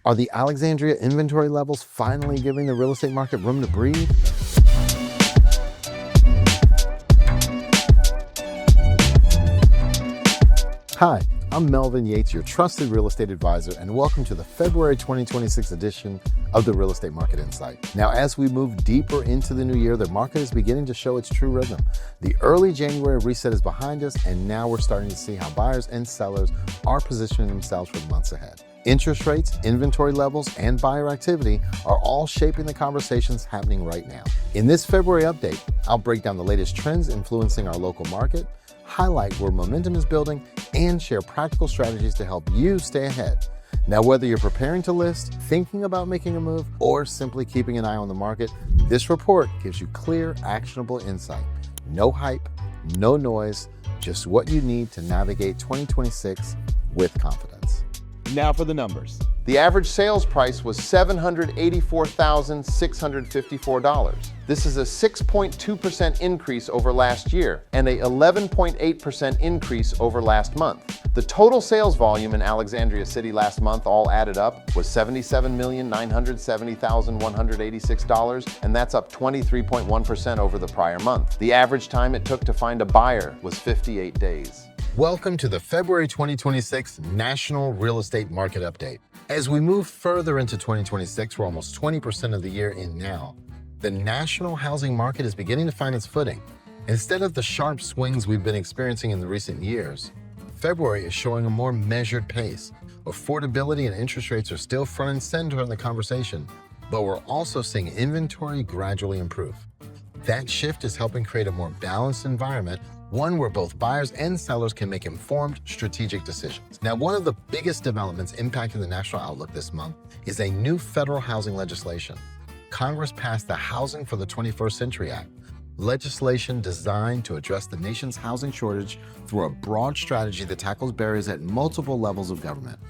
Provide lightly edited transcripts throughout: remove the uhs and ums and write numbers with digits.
Are the Alexandria inventory levels finally giving the real estate market room to breathe? Hi, I'm Melvin Yates, your trusted real estate advisor, and welcome to the February 2026 edition of the Real Estate Market Insight. Now, as we move deeper into the new year, the market is beginning to show its true rhythm. The early January reset is behind us, and now we're starting to see how buyers and sellers are positioning themselves for the months ahead. Interest rates, inventory levels, and buyer activity are all shaping the conversations happening right now. In this February update, I'll break down the latest trends influencing our local market, highlight where momentum is building, and share practical strategies to help you stay ahead. Now, whether you're preparing to list, thinking about making a move, or simply keeping an eye on the market, this report gives you clear, actionable insight. No hype, no noise, just what you need to navigate 2026 with confidence. Now for the numbers. The average sales price was $784,654. This is a 6.2% increase over last year and a 11.8% increase over last month. The total sales volume in Alexandria City last month, all added up, was $77,970,186, and that's up 23.1% over the prior month. The average time it took to find a buyer was 58 days. Welcome to the February 2026 National Real Estate Market Update. As we move further into 2026, we're almost 20% of the year in now. The national housing market is beginning to find its footing. Instead of the sharp swings we've been experiencing in the recent years, February is showing a more measured pace. Affordability and interest rates are still front and center in the conversation, but we're also seeing inventory gradually improve. That shift is helping create a more balanced environment, one where both buyers and sellers can make informed, strategic decisions. Now, one of the biggest developments impacting the national outlook this month is a new federal housing legislation. Congress passed the Housing for the 21st Century Act, legislation designed to address the nation's housing shortage through a broad strategy that tackles barriers at multiple levels of government.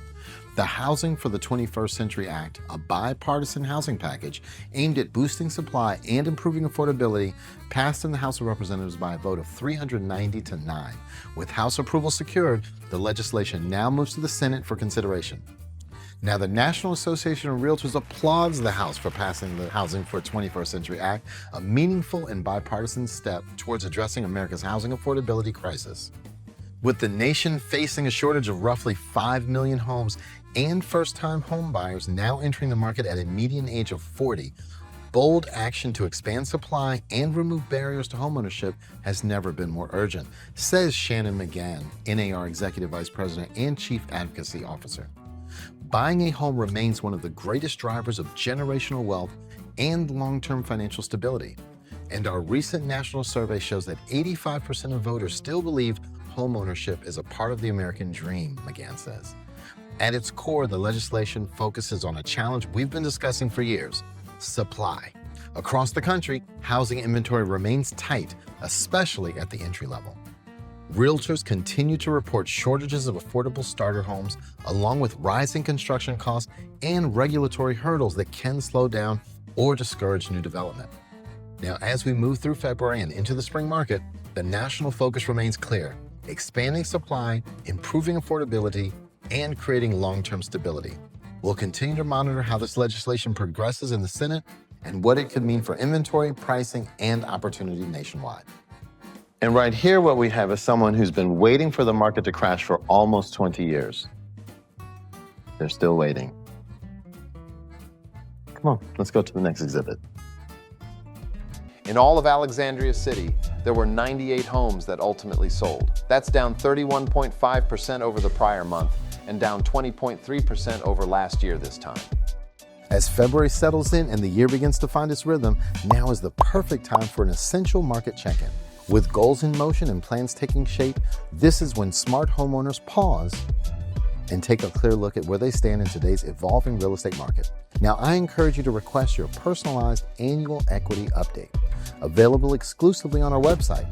The Housing for the 21st Century Act, a bipartisan housing package aimed at boosting supply and improving affordability, passed in the House of Representatives by a vote of 390 to 9. With House approval secured, the legislation now moves to the Senate for consideration. Now, the National Association of Realtors applauds the House for passing the Housing for 21st Century Act, a meaningful and bipartisan step towards addressing America's housing affordability crisis. With the nation facing a shortage of roughly 5 million homes and first-time home buyers now entering the market at a median age of 40, bold action to expand supply and remove barriers to homeownership has never been more urgent, says Shannon McGann, NAR Executive Vice President and Chief Advocacy Officer. Buying a home remains one of the greatest drivers of generational wealth and long-term financial stability. And our recent national survey shows that 85% of voters still believe homeownership is a part of the American dream, McGann says. At its core, the legislation focuses on a challenge we've been discussing for years: supply. Across the country, housing inventory remains tight, especially at the entry level. Realtors continue to report shortages of affordable starter homes, along with rising construction costs and regulatory hurdles that can slow down or discourage new development. Now, as we move through February and into the spring market, the national focus remains clear: expanding supply, improving affordability, and creating long-term stability. We'll continue to monitor how this legislation progresses in the Senate and what it could mean for inventory, pricing, and opportunity nationwide. And right here, what we have is someone who's been waiting for the market to crash for almost 20 years. They're still waiting. Come on, let's go to the next exhibit. In all of Alexandria City, there were 98 homes that ultimately sold. That's down 31.5% over the prior month and down 20.3% over last year this time. As February settles in and the year begins to find its rhythm, now is the perfect time for an essential market check-in. With goals in motion and plans taking shape, this is when smart homeowners pause and take a clear look at where they stand in today's evolving real estate market. Now, I encourage you to request your personalized annual equity update, available exclusively on our website.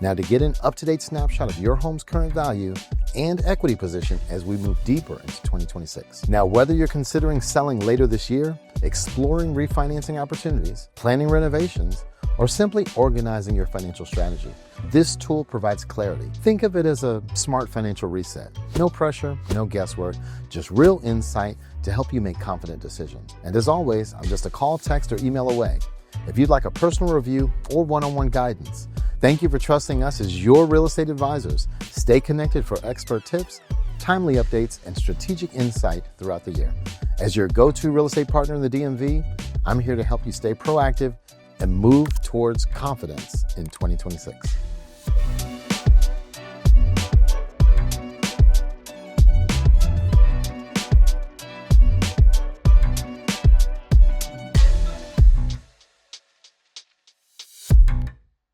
Now, to get an up-to-date snapshot of your home's current value and equity position as we move deeper into 2026. Now, whether you're considering selling later this year, exploring refinancing opportunities, planning renovations, or simply organizing your financial strategy, this tool provides clarity. Think of it as a smart financial reset. No pressure, no guesswork, just real insight to help you make confident decisions. And as always, I'm just a call, text, or email away. If you'd like a personal review or one-on-one guidance, thank you for trusting us as your real estate advisors. Stay connected for expert tips, timely updates, and strategic insight throughout the year. As your go-to real estate partner in the DMV, I'm here to help you stay proactive and move towards confidence in 2026.